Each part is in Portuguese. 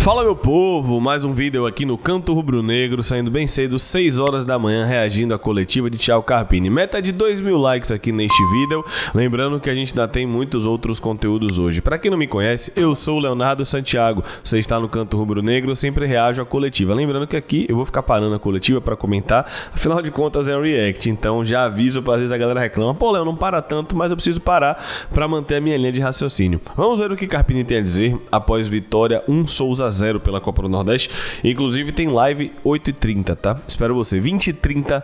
Fala meu povo, mais um vídeo aqui no Canto Rubro Negro, saindo bem cedo, 6 horas da manhã, reagindo à coletiva de Thiago Carpini. Meta de 2.000 likes aqui neste vídeo, lembrando que a gente ainda tem muitos outros conteúdos hoje. Pra quem não me conhece, eu sou o Leonardo Santiago, você está no Canto Rubro Negro, eu sempre reajo à coletiva. Lembrando que aqui eu vou ficar parando a coletiva pra comentar, afinal de contas é um react, então já aviso pra às vezes a galera reclama, pô Léo, não para tanto, mas eu preciso parar pra manter a minha linha de raciocínio. Vamos ver o que Carpini tem a dizer após vitória 1 Souza 0 pela Copa do Nordeste. Inclusive tem live 8h30, tá? Espero você, 20h30.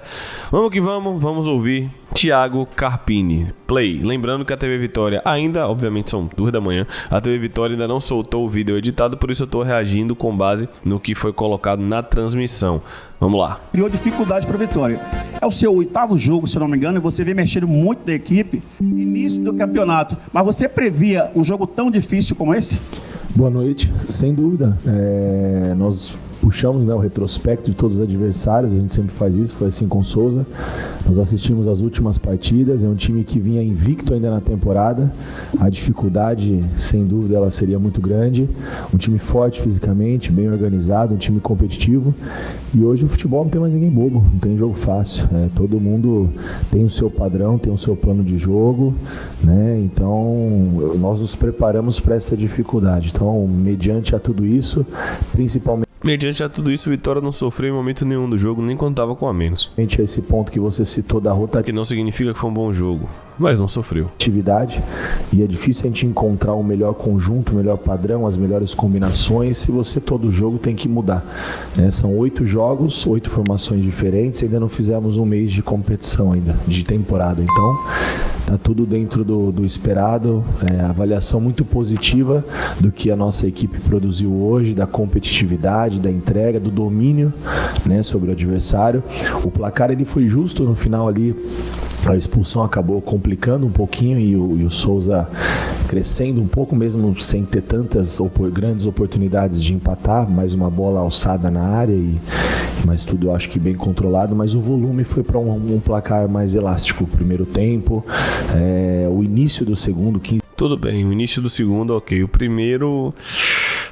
Vamos que vamos, vamos ouvir Thiago Carpini. Play. Lembrando que a TV Vitória ainda, obviamente são 2 da manhã, a TV Vitória ainda não soltou o vídeo editado, por isso eu tô reagindo com base no que foi colocado na transmissão. Vamos lá. Criou dificuldade para a Vitória. É o seu 8º jogo, se eu não me engano, e você vem mexendo muito da equipe, início do campeonato. Mas você previa um jogo tão difícil como esse? Boa noite, sem dúvida. Nós puxamos, o retrospecto de todos os adversários, a gente sempre faz isso, foi assim com o Souza. Nós assistimos as últimas partidas, é um time que vinha invicto ainda na temporada, a dificuldade, sem dúvida, ela seria muito grande, um time forte fisicamente, bem organizado, um time competitivo, e hoje o futebol não tem mais ninguém bobo, não tem jogo fácil, todo mundo tem o seu padrão, tem o seu plano de jogo, então nós nos preparamos para essa dificuldade, então mediante a tudo isso, principalmente mediante a tudo isso, o Vitória não sofreu em momento nenhum do jogo, nem quando estava com a menos. Esse ponto que você citou da rotatividade, que não significa que foi um bom jogo, mas não sofreu. E é difícil a gente encontrar o melhor conjunto, o melhor padrão, as melhores combinações, se você todo jogo tem que mudar. São 8 jogos, 8 formações diferentes, ainda não fizemos um mês de competição ainda, de temporada, então tá tudo dentro do esperado, avaliação muito positiva do que a nossa equipe produziu hoje, da competitividade, da entrega, do domínio, sobre o adversário. O placar ele foi justo no final ali, a expulsão acabou complicando um pouquinho e o Souza crescendo um pouco, mesmo sem ter tantas grandes oportunidades de empatar, mais uma bola alçada na área, mas tudo eu acho que bem controlado, mas o volume foi para um placar mais elástico. O primeiro tempo, o início do segundo, 15... Tudo bem, o início do segundo, ok. O primeiro...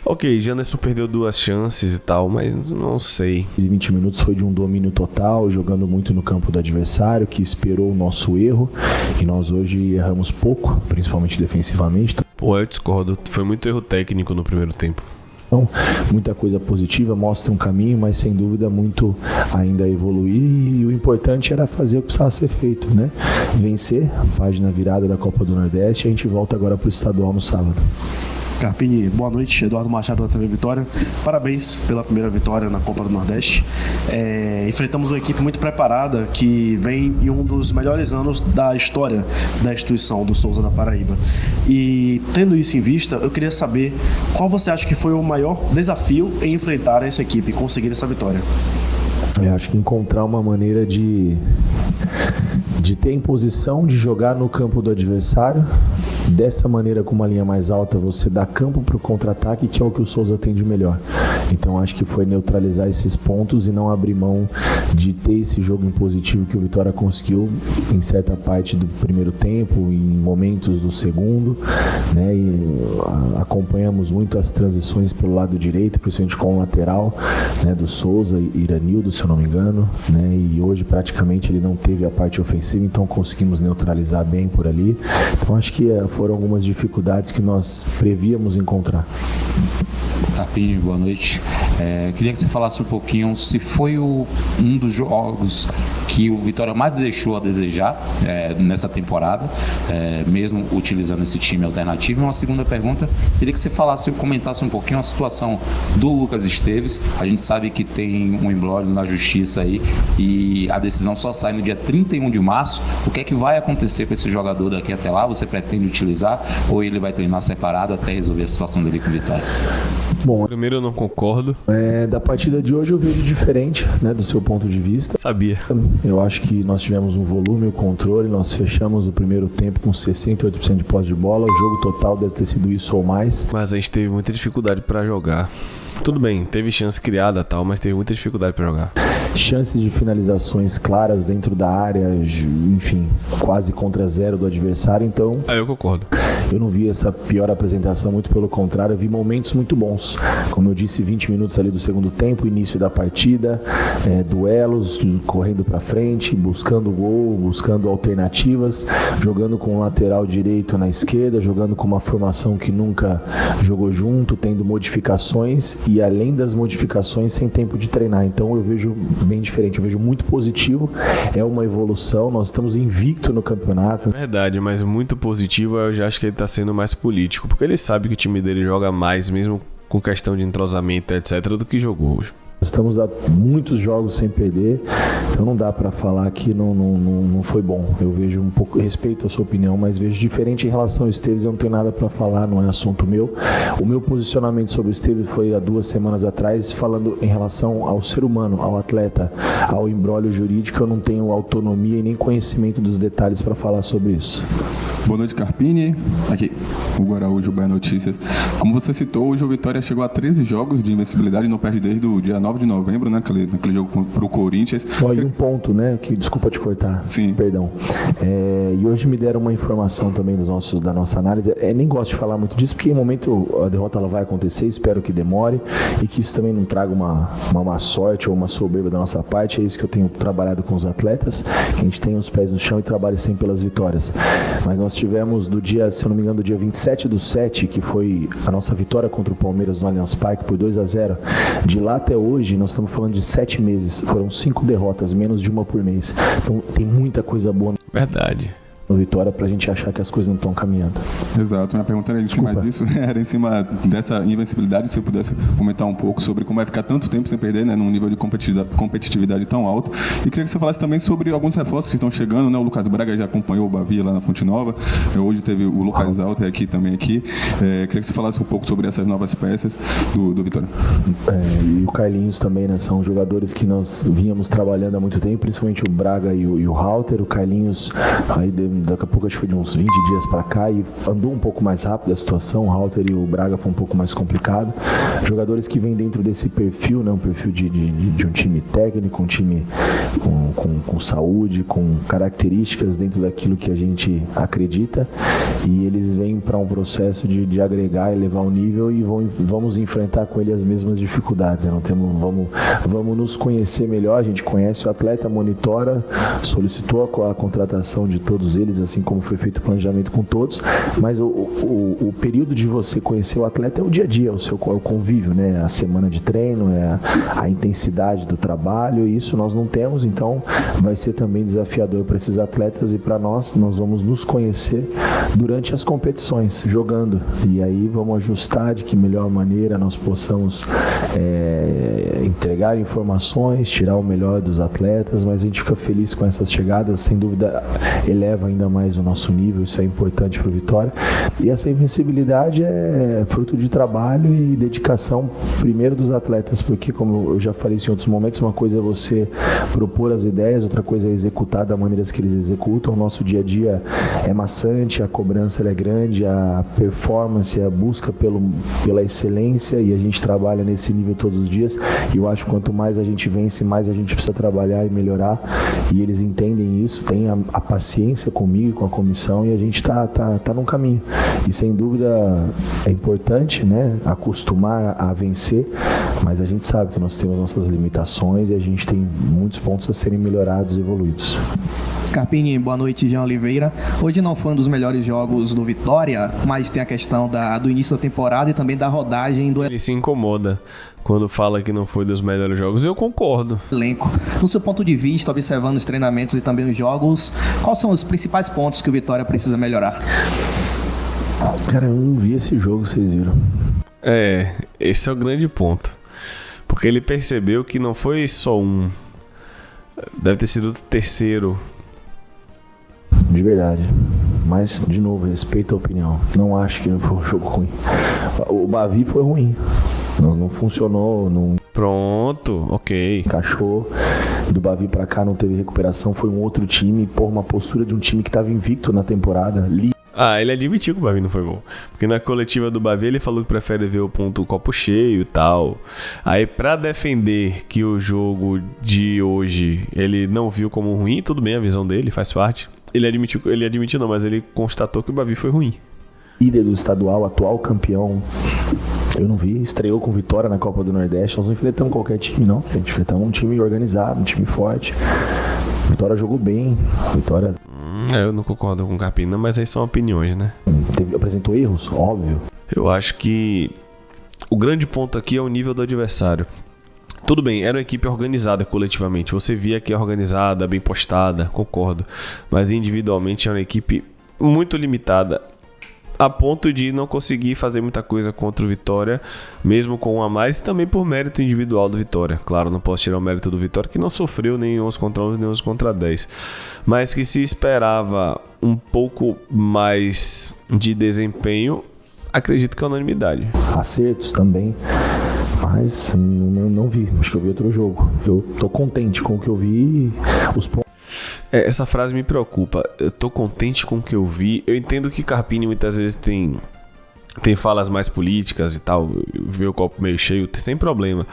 Ok, Janderson perdeu 2 chances e tal, mas não sei. 20 minutos foi de um domínio total, jogando muito no campo do adversário, que esperou o nosso erro, e nós hoje erramos pouco, principalmente defensivamente. Pô, eu discordo, foi muito erro técnico no primeiro tempo. Então, muita coisa positiva, mostra um caminho, mas sem dúvida muito ainda a evoluir, e o importante era fazer o que precisava ser feito, Vencer, página virada da Copa do Nordeste, e a gente volta agora para o estadual no sábado. Carpini, boa noite, Eduardo Machado da TV Vitória, parabéns pela primeira vitória na Copa do Nordeste. Enfrentamos uma equipe muito preparada que vem em um dos melhores anos da história da instituição do Souza da Paraíba, e tendo isso em vista, eu queria saber qual você acha que foi o maior desafio em enfrentar essa equipe e conseguir essa vitória. Eu acho que encontrar uma maneira de ter imposição, de jogar no campo do adversário. Dessa maneira, com uma linha mais alta, você dá campo para o contra-ataque, que é o que o Souza tem de melhor. Então acho que foi neutralizar esses pontos e não abrir mão de ter esse jogo impositivo que o Vitória conseguiu em certa parte do primeiro tempo, em momentos do segundo, e acompanhamos muito as transições pelo lado direito, principalmente com o lateral, do Souza, Iranildo, se eu não me engano, e hoje praticamente ele não teve a parte ofensiva, então conseguimos neutralizar bem por ali. Então acho que foram algumas dificuldades que nós prevíamos encontrar. Carpini, boa noite. Queria que você falasse um pouquinho se foi um dos jogos que o Vitória mais deixou a desejar nessa temporada, mesmo utilizando esse time alternativo. E uma segunda pergunta, queria que você comentasse um pouquinho a situação do Lucas Esteves. A gente sabe que tem um imbróglio na justiça aí e a decisão só sai no dia 31 de março. O que é que vai acontecer com esse jogador daqui até lá? Você pretende utilizar ou ele vai treinar separado até resolver a situação dele com o Vitória? Bom, primeiro eu não concordo. Da partida de hoje eu vejo diferente, do seu ponto de vista. Sabia. Eu acho que nós tivemos um volume, o controle, nós fechamos o primeiro tempo com 68% de posse de bola, o jogo total deve ter sido isso ou mais. Mas a gente teve muita dificuldade para jogar. Tudo bem, teve chance criada e tal, mas teve muita dificuldade para jogar. Chances de finalizações claras dentro da área, enfim, quase contra zero do adversário, então... Eu concordo. eu não vi essa pior apresentação, muito pelo contrário, eu vi momentos muito bons. Como eu disse, 20 minutos ali do segundo tempo, início da partida, duelos, correndo para frente, buscando gol, buscando alternativas, jogando com o lateral direito na esquerda, jogando com uma formação que nunca jogou junto, tendo modificações e além das modificações sem tempo de treinar. Então eu vejo bem diferente, eu vejo muito positivo, é uma evolução, nós estamos invicto no campeonato. Verdade, mas muito positivo, eu já acho que ele tá sendo mais político, porque ele sabe que o time dele joga mais, mesmo com questão de entrosamento, etc, do que jogou hoje. Estamos há muitos jogos sem perder, então não dá para falar que não foi bom. Eu vejo um pouco, respeito a sua opinião, mas vejo diferente em relação ao Esteves, eu não tenho nada para falar, não é assunto meu. O meu posicionamento sobre o Esteves foi há 2 semanas atrás, falando em relação ao ser humano, ao atleta, ao imbróglio jurídico, eu não tenho autonomia e nem conhecimento dos detalhes para falar sobre isso. Boa noite, Carpini. Aqui, Hugo Araújo, Bahia Notícias. Como você citou, hoje o Vitória chegou a 13 jogos de invencibilidade e não perde desde o dia 9 de novembro, né? Naquele jogo pro Corinthians. E um ponto, né? Que, desculpa te cortar. Sim. Perdão. E hoje me deram uma informação também da nossa análise. Nem gosto de falar muito disso, porque em momento a derrota ela vai acontecer, espero que demore e que isso também não traga uma má sorte ou uma soberba da nossa parte. É isso que eu tenho trabalhado com os atletas, que a gente tenha os pés no chão e trabalhe sempre pelas vitórias. Mas nós tivemos do dia, se eu não me engano, do dia 27/7, que foi a nossa vitória contra o Palmeiras no Allianz Parque por 2-0. De lá até hoje, nós estamos falando de 7 meses. Foram 5 derrotas, menos de uma por mês. Então tem muita coisa boa. Verdade. No Vitória pra gente achar que as coisas não estão caminhando. Exato, minha pergunta era em cima disso, era em cima dessa invencibilidade, se você pudesse comentar um pouco sobre como é ficar tanto tempo sem perder, né, num nível de competitividade tão alto. E queria que você falasse também sobre alguns reforços que estão chegando, né, o Lucas Braga já acompanhou o Bavi lá na Fonte Nova, hoje teve o Lucas Alter aqui também. Queria que você falasse um pouco sobre essas novas peças do Vitória. E o Carlinhos também, né, são jogadores que nós vínhamos trabalhando há muito tempo, principalmente o Braga e o Halter. O Carlinhos, aí daqui a pouco acho que foi de uns 20 dias para cá e andou um pouco mais rápido a situação. O Halter e o Braga foi um pouco mais complicado. Jogadores que vêm dentro desse perfil, né, um perfil de um time técnico, um time com saúde, com características dentro daquilo que a gente acredita, e eles vêm para um processo de agregar e levar o nível e vamos enfrentar com ele as mesmas dificuldades, né? Vamos nos conhecer melhor. A gente conhece o atleta, monitora, solicitou a contratação de todos eles, assim como foi feito o planejamento com todos, mas o período de você conhecer o atleta é o dia a dia, é o convívio, né? A semana de treino, a intensidade do trabalho, e isso nós não temos, então vai ser também desafiador para esses atletas e para nós vamos nos conhecer durante as competições, jogando, e aí vamos ajustar de que melhor maneira nós possamos entregar informações, tirar o melhor dos atletas, mas a gente fica feliz com essas chegadas, sem dúvida eleva ainda mais o nosso nível, isso é importante para o Vitória, e essa invencibilidade é fruto de trabalho e dedicação primeiro dos atletas, porque como eu já falei isso em outros momentos, uma coisa é você propor as ideias, outra coisa é executar da maneira que eles executam. O nosso dia a dia é maçante, a cobrança é grande, a performance, a busca pela excelência, e a gente trabalha nesse nível todos os dias, e eu acho que quanto mais a gente vence, mais a gente precisa trabalhar e melhorar, e eles entendem isso, têm a paciência comigo, com a comissão, e a gente tá num caminho, e sem dúvida é importante, né, acostumar a vencer, mas a gente sabe que nós temos nossas limitações e a gente tem muitos pontos a serem melhorados e evoluídos. Carpini, boa noite, Jean Oliveira. Hoje não foi um dos melhores jogos do Vitória, mas tem a questão do início da temporada e também da rodagem do Ele se incomoda quando fala que não foi dos melhores jogos. Eu concordo. elenco. No seu ponto de vista, observando os treinamentos e também os jogos, quais são os principais pontos que o Vitória precisa melhorar? Cara, eu não vi esse jogo, vocês viram? Esse é o grande ponto. Porque ele percebeu que não foi só um. Deve ter sido o terceiro. De verdade. Mas, de novo, respeito a opinião. Não acho que não foi um jogo ruim. O Bavi foi ruim. Não funcionou, não Pronto, ok. encaixou. Do Bavi pra cá não teve recuperação. Foi um outro time. Uma postura de um time que tava invicto na temporada. Ele admitiu que o Bavi não foi bom. Porque na coletiva do Bavi ele falou que prefere ver o copo cheio e tal. Aí pra defender que o jogo de hoje ele não viu como ruim, tudo bem, a visão dele faz parte. Ele admitiu não, mas ele constatou que o Bavi foi ruim. líder do estadual, atual campeão. Eu não vi, estreou com vitória na Copa do Nordeste. Nós não enfrentamos qualquer time, não. A gente enfrentamos um time organizado, um time forte. Vitória jogou bem. Vitória. Eu não concordo com o Carpini, mas aí são opiniões, né? Apresentou erros, óbvio. Eu acho que o grande ponto aqui é o nível do adversário. Tudo bem, era uma equipe organizada coletivamente. Você via que é organizada, bem postada, concordo. Mas individualmente é uma equipe muito limitada, a ponto de não conseguir fazer muita coisa contra o Vitória, mesmo com um a mais, e também por mérito individual do Vitória. Claro, não posso tirar o mérito do Vitória, que não sofreu nem 11 contra 11, nem 11 contra 10. Mas que se esperava um pouco mais de desempenho, acredito que é unanimidade. Acertos também, mas não vi. Acho que eu vi outro jogo. Eu tô contente com o que eu vi. Os pontos. Essa frase me preocupa. Eu tô contente com o que eu vi. Eu entendo que Carpini muitas vezes tem falas mais políticas e tal, vê o copo meio cheio, sem problema.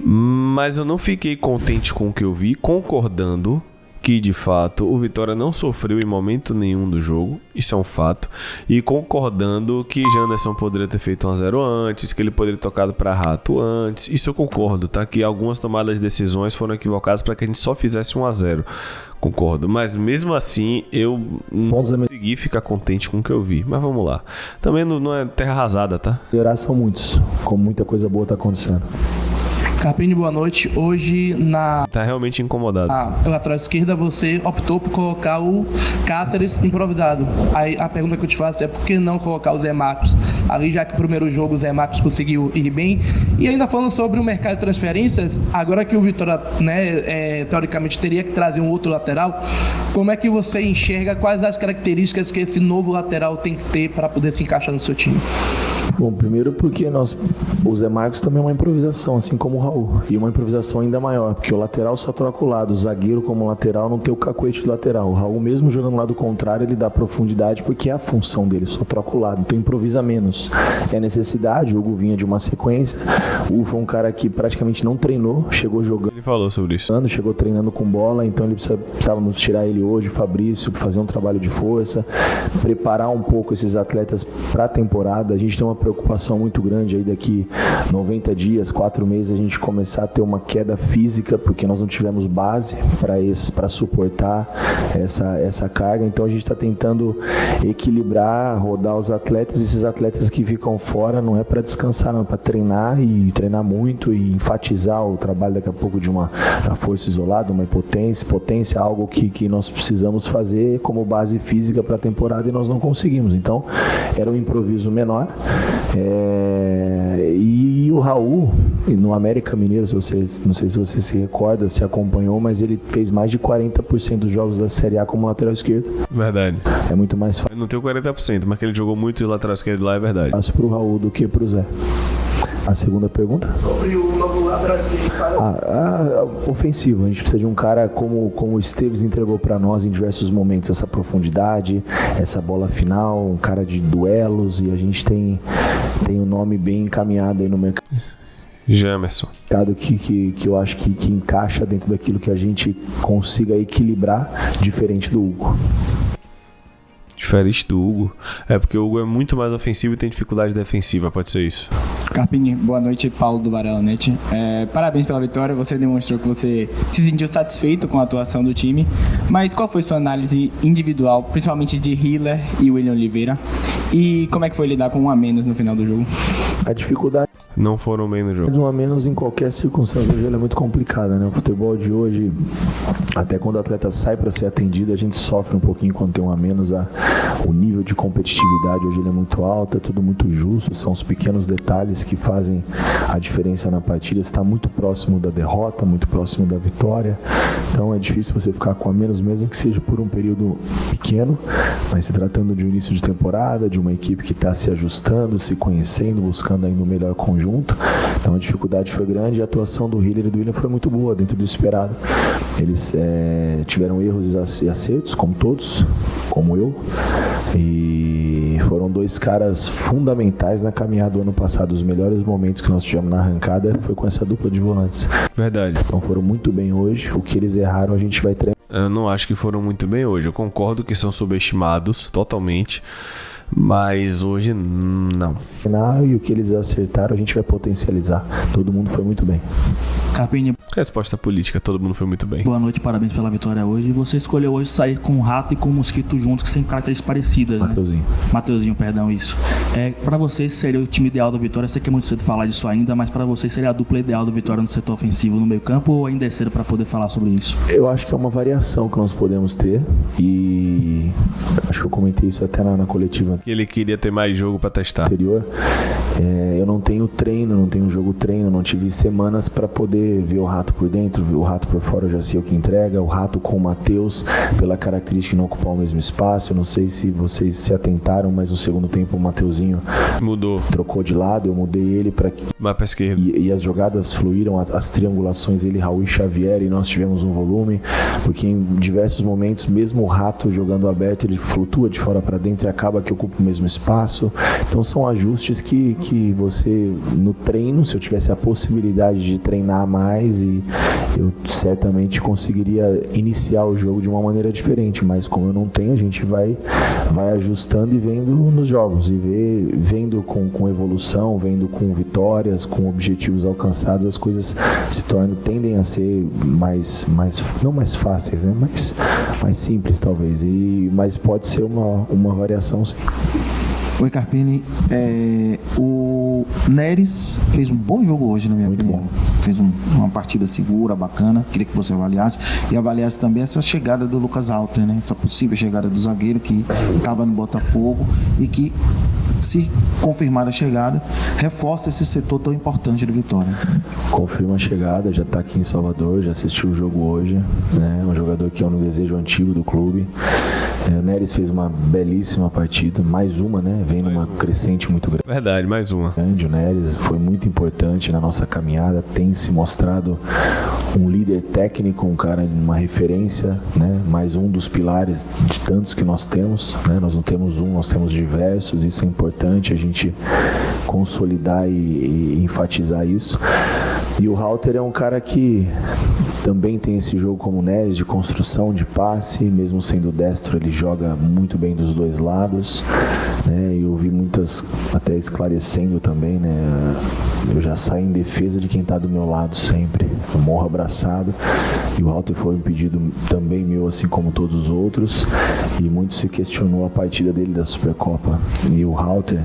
Mas eu não fiquei contente com o que eu vi, concordando que de fato o Vitória não sofreu em momento nenhum do jogo, isso é um fato, e concordando que Janderson poderia ter feito 1-0 antes, que ele poderia ter tocado para Rato antes, isso eu concordo, tá? Que algumas tomadas de decisões foram equivocadas para que a gente só fizesse 1-0, concordo, mas mesmo assim eu não consegui ficar contente com o que eu vi, mas vamos lá, também não é terra arrasada, tá? Melhorar são muitos, como muita coisa boa tá acontecendo. Carpini, boa noite. Hoje Tá realmente incomodado. Na lateral esquerda você optou por colocar o Cáceres improvisado. Aí a pergunta que eu te faço é por que não colocar o Zé Marcos ali, já que no primeiro jogo o Zé Marcos conseguiu ir bem. E ainda falando sobre o mercado de transferências, agora que o Vitória, teoricamente teria que trazer um outro lateral, como é que você enxerga quais as características que esse novo lateral tem que ter para poder se encaixar no seu time? Bom, primeiro porque o Zé Marcos também é uma improvisação, assim como o Raul. E uma improvisação ainda maior, porque o lateral só troca o lado, o zagueiro como lateral não tem o cacuete do lateral. O Raul, mesmo jogando no lado contrário, ele dá profundidade porque é a função dele, só troca o lado, então improvisa menos. É necessidade, o Hugo vinha de uma sequência. O Hugo foi um cara que praticamente não treinou, chegou jogando. Ele falou sobre isso. Chegou treinando com bola, então precisávamos tirar ele hoje, o Fabrício, fazer um trabalho de força, preparar um pouco esses atletas para a temporada. A gente tem uma preocupação muito grande aí daqui 90 dias, 4 meses, a gente começar a ter uma queda física, porque nós não tivemos base para suportar essa carga, então a gente está tentando equilibrar, rodar os atletas. Esses atletas que ficam fora não é para descansar, não, é para treinar e treinar muito e enfatizar o trabalho daqui a pouco de uma força isolada, uma potência, algo que nós precisamos fazer como base física para a temporada e nós não conseguimos. Então era um improviso menor. E o Raul, no América Mineiro, não sei se você se recorda, se acompanhou, mas ele fez mais de 40% dos jogos da Série A como lateral esquerdo. Verdade. É muito mais fácil. Eu não tenho 40%, mas que ele jogou muito de lateral esquerdo lá, é verdade. Fácil pro Raul do que pro Zé. A segunda pergunta? Sobre o novo lateral esquerdo. Ofensivo. A gente precisa de um cara como o Esteves entregou para nós em diversos momentos, essa profundidade, essa bola final, um cara de duelos, e a gente tem um nome bem encaminhado aí no mercado. Jamerson. Que eu acho que encaixa dentro daquilo que a gente consiga equilibrar, diferente do Hugo. Diferente do Hugo. É porque o Hugo é muito mais ofensivo e tem dificuldade defensiva, pode ser isso. Carpini, boa noite, Paulo do Varelonete. Parabéns pela vitória, você demonstrou que você se sentiu satisfeito com a atuação do time, mas qual foi sua análise individual, principalmente de Hiller e William Oliveira, e como é que foi lidar com um a menos no final do jogo? A dificuldade não foram bem no jogo. Um a menos em qualquer circunstância hoje ela é muito complicada, né? O futebol de hoje, até quando o atleta sai para ser atendido, a gente sofre um pouquinho quando tem um a menos. O nível de competitividade hoje ele é muito alto, é tudo muito justo, são os pequenos detalhes que fazem a diferença na partida. Está muito próximo da derrota, muito próximo da vitória, então é difícil você ficar com a menos, mesmo que seja por um período pequeno, mas se tratando de um início de temporada, de uma equipe que está se ajustando, se conhecendo, buscando ainda o melhor conjunto, então a dificuldade foi grande. E a atuação do Hiller e do William foi muito boa, dentro do esperado. Eles tiveram erros e acertos, como todos, como eu, e foram dois caras fundamentais na caminhada do ano passado. Os melhores momentos que nós tivemos na arrancada foi com essa dupla de volantes. Verdade. Então foram muito bem hoje. O que eles erraram a gente vai treinar. Eu não acho que foram muito bem hoje. Eu concordo que são subestimados totalmente, Mas hoje não. E o que eles acertaram a gente vai potencializar. Todo mundo foi muito bem. Carpini, Resposta política, todo mundo foi muito bem. boa noite, parabéns pela vitória hoje. Você escolheu hoje sair com o Rato e com o Mosquito juntos, que têm características parecidas, né? Mateuzinho, perdão, isso. Pra vocês seria o time ideal do Vitória? Sei que é muito cedo falar disso ainda, mas pra vocês seria a dupla ideal do Vitória no setor ofensivo, no meio campo, ou ainda é cedo pra poder falar sobre isso? Eu acho que é uma variação que nós podemos ter e acho que eu comentei isso até na coletiva Que ele queria ter mais jogo pra testar. anterior. Eu não tenho treino, não tenho jogo treino, não tive semanas para poder ver o Rato por dentro, ver o Rato por fora, eu já sei o que entrega. O Rato com o Matheus, pela característica de não ocupar o mesmo espaço, eu não sei se vocês se atentaram, mas no segundo tempo o Mateuzinho Mudou. trocou de lado, eu mudei ele para que Mais pra esquerda. e as jogadas fluíram, as triangulações ele, Raul e Xavier, e nós tivemos um volume, porque em diversos momentos, mesmo o Rato jogando aberto, ele flutua de fora para dentro e acaba que ocupa o mesmo espaço. Então são ajustes que você, no treino, se eu tivesse a possibilidade de treinar mais, e eu certamente conseguiria iniciar o jogo de uma maneira diferente, mas como eu não tenho, a gente vai ajustando e vendo nos jogos, e vendo com evolução, vendo com vitórias, com objetivos alcançados, as coisas tendem a ser não mais fáceis, né? mais simples talvez, mas pode ser uma variação, sim. Oi, Carpini. O Neres fez um bom jogo hoje, na minha opinião. Fez uma partida segura, bacana. Queria que você avaliasse. E avaliasse também essa chegada do Lucas Alter, né? Essa possível chegada do zagueiro que estava no Botafogo e que, se confirmar a chegada, reforça esse setor tão importante do Vitória. Confirma a chegada, já está aqui em Salvador, já assistiu o jogo hoje, né? Um jogador que é um desejo antigo do clube. O Neres fez uma belíssima partida, mais uma, né? Vem numa crescente muito grande. Verdade, mais uma. O Neres foi muito importante na nossa caminhada, tem se mostrado um líder técnico, um cara, uma referência, né? Mais um dos pilares de tantos que nós temos, né? Nós não temos um, nós temos diversos, isso é importante a gente consolidar e enfatizar isso. E o Halter é um cara que também tem esse jogo como o Neres, de construção, de passe, mesmo sendo destro, ele joga muito bem dos dois lados, né? E eu vi muitas até esclarecendo também, né? Eu já saio em defesa de quem está do meu lado sempre, eu morro abraçado, e o Halter foi um pedido também meu, assim como todos os outros, e muito se questionou a partida dele da Supercopa, e o Halter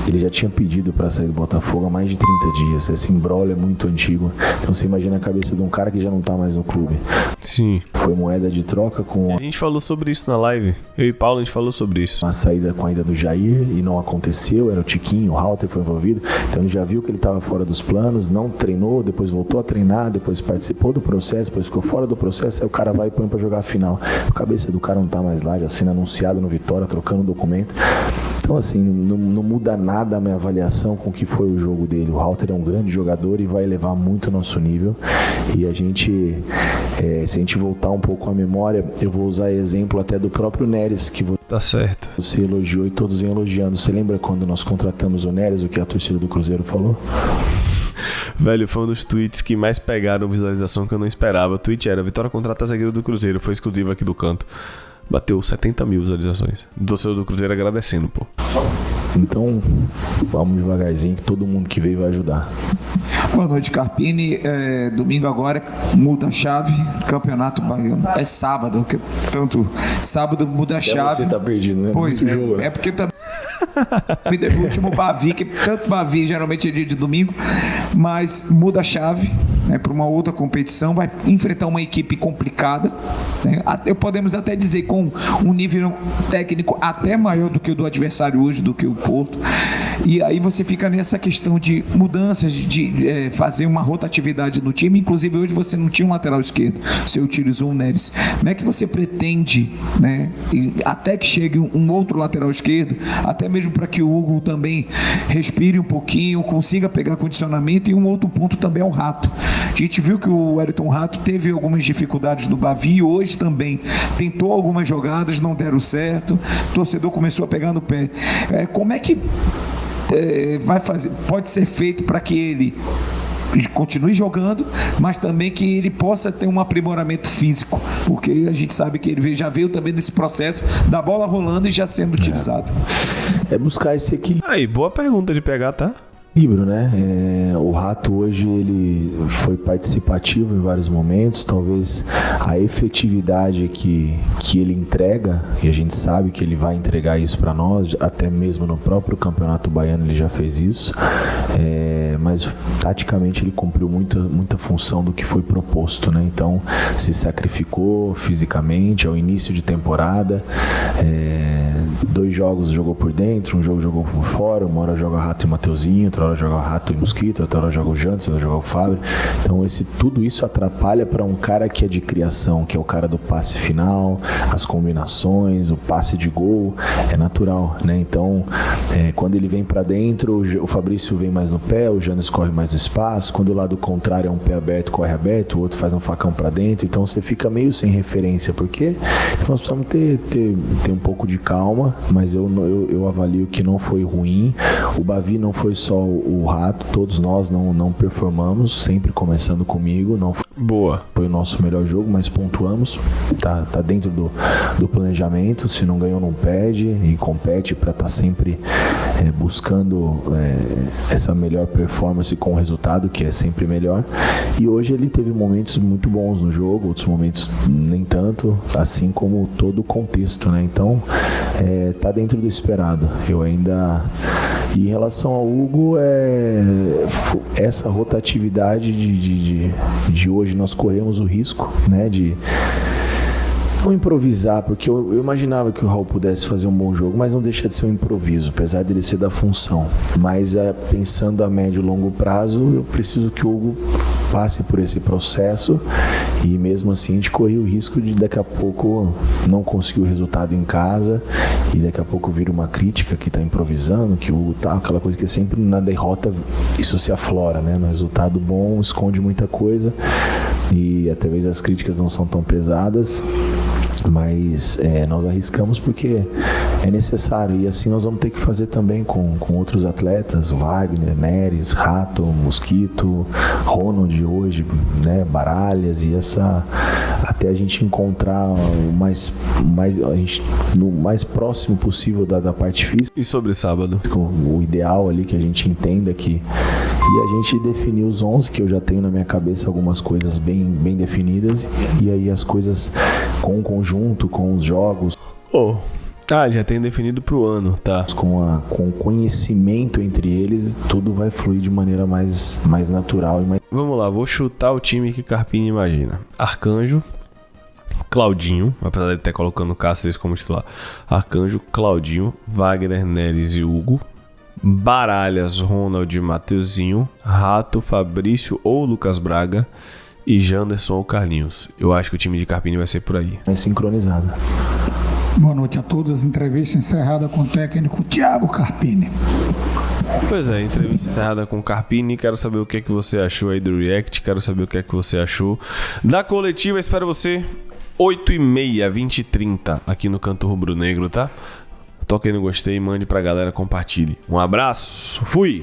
ele já tinha pedido para sair do Botafogo há mais de 30 dias. Esse imbróglio é muito antigo. Então você imagina a cabeça de um cara que já não tá mais no clube. Sim. Foi moeda de troca com A gente falou sobre isso na live. Eu e Paulo, a gente falou sobre isso. a saída com a ida do Jair, e não aconteceu. Era o Tiquinho, o Halter foi envolvido. Então ele já viu que ele estava fora dos planos, não treinou, depois voltou a treinar, depois participou do processo, depois ficou fora do processo, aí o cara vai e põe para jogar a final. A cabeça do cara não tá mais lá, já sendo anunciado no Vitória, trocando documento. Então assim, não muda nada a minha avaliação com o que foi o jogo dele. O Halter é um grande jogador e vai elevar muito o nosso nível. E a gente, se a gente voltar um pouco à memória, eu vou usar exemplo até do próprio Neres, que Tá certo. você elogiou e todos vêm elogiando. Você lembra quando nós contratamos o Neres, o que a torcida do Cruzeiro falou? Velho, foi um dos tweets que mais pegaram visualização que eu não esperava. O tweet era: Vitória contrata zagueiro do Cruzeiro. Foi exclusivo aqui do canto. Bateu 70 mil visualizações. Torcedor do Cruzeiro agradecendo, pô. Então, vamos devagarzinho, que todo mundo que veio vai ajudar. Boa noite, Carpini. Domingo agora muda a chave, Campeonato Baiano. É sábado, sábado muda a chave. Você tá perdido, né? Pois Muito é, jogo, né? é porque também o último Bavi, que tanto Bavi geralmente é dia de domingo, mas muda a chave, né, para uma outra competição, vai enfrentar uma equipe complicada, né? Podemos até dizer com um nível técnico até maior do que o do adversário hoje, do que o Porto. E aí você fica nessa questão de mudanças, de fazer uma rotatividade no time. Inclusive hoje você não tinha um lateral esquerdo, você utilizou o Neres. Como é que você pretende, né, até que chegue um outro lateral esquerdo, até mesmo para que o Hugo também respire um pouquinho, consiga pegar condicionamento? E um outro ponto também é o Rato. A gente viu que o Wellington Rato teve algumas dificuldades no Bavi, hoje também tentou algumas jogadas, não deram certo, o torcedor começou a pegar no pé. Como é que vai fazer, pode ser feito para que ele continue jogando, mas também que ele possa ter um aprimoramento físico, porque a gente sabe que ele já veio também desse processo da bola rolando e já sendo utilizado. É buscar esse equilíbrio. Aí, boa pergunta de pegar, tá? Né? O Rato hoje ele foi participativo em vários momentos, talvez a efetividade que ele entrega, e a gente sabe que ele vai entregar isso para nós, até mesmo no próprio Campeonato Baiano ele já fez isso, mas taticamente ele cumpriu muita função do que foi proposto, né? Então se sacrificou fisicamente ao início de temporada, 2 jogos jogou por dentro, um jogo jogou por fora, uma hora joga Rato e Mateuzinho, outra hora joga o Rato e Mosquito, outra hora joga o Jantos, outra hora joga o Fábio. Então tudo isso atrapalha para um cara que é de criação, que é o cara do passe final, as combinações, o passe de gol, é natural, né? Então quando ele vem para dentro, o Fabrício vem mais no pé, o Jantos corre mais no espaço, quando o lado contrário é um pé aberto, corre aberto, o outro faz um facão para dentro, então você fica meio sem referência, porque nós precisamos ter um pouco de calma, mas eu avalio que não foi ruim. O Bavi não foi só o Rato, todos nós não performamos, sempre começando comigo, não foi o nosso melhor jogo, mas pontuamos, tá dentro do planejamento, se não ganhou não perde e compete para estar sempre buscando essa melhor performance com o resultado, que é sempre melhor. E hoje ele teve momentos muito bons no jogo, outros momentos nem tanto, assim como todo o contexto, né? Então tá dentro do esperado. Eu ainda... E em relação ao Hugo, essa rotatividade de hoje nós corremos o risco, né, de não improvisar, porque eu imaginava que o Raul pudesse fazer um bom jogo, mas não deixa de ser um improviso, apesar dele ser da função. Mas pensando a médio e longo prazo, eu preciso que o Hugo passe por esse processo, e mesmo assim a gente corria o risco de daqui a pouco não conseguir o resultado em casa e daqui a pouco vir uma crítica que está improvisando, que o Hugo tá, aquela coisa que sempre na derrota isso se aflora, né? No resultado bom esconde muita coisa e até vezes as críticas não são tão pesadas, mas nós arriscamos porque é necessário, e assim nós vamos ter que fazer também com outros atletas, Wagner, Neres, Rato, Mosquito, Ronald hoje, né, Baralhas, e até a gente encontrar no mais próximo possível da parte física. E sobre sábado? O ideal ali que a gente entenda que... E a gente definiu os 11, que eu já tenho na minha cabeça algumas coisas bem definidas, e aí as coisas com o conjunto, com os jogos... já tem definido pro ano, tá? Com o conhecimento entre eles, tudo vai fluir de maneira mais natural. Vamos lá, vou chutar o time que Carpini imagina. Arcanjo, Claudinho, apesar de ele estar colocando o Cáceres como titular. Arcanjo, Claudinho, Wagner, Neres e Hugo. Baralhas, Ronald, Mateuzinho, Rato, Fabrício ou Lucas Braga e Janderson ou Carlinhos. Eu acho que o time de Carpini vai ser por aí. É sincronizado. Boa noite a todos. Entrevista encerrada com o técnico Thiago Carpini. Pois é, entrevista encerrada com o Carpini. Quero saber o que é que você achou aí do React. Quero saber o que é que você achou da coletiva. Espero você 8h30, 20h30 aqui no Canto Rubro Negro, tá? Toque aí no gostei, mande pra galera, compartilhe. Um abraço, fui!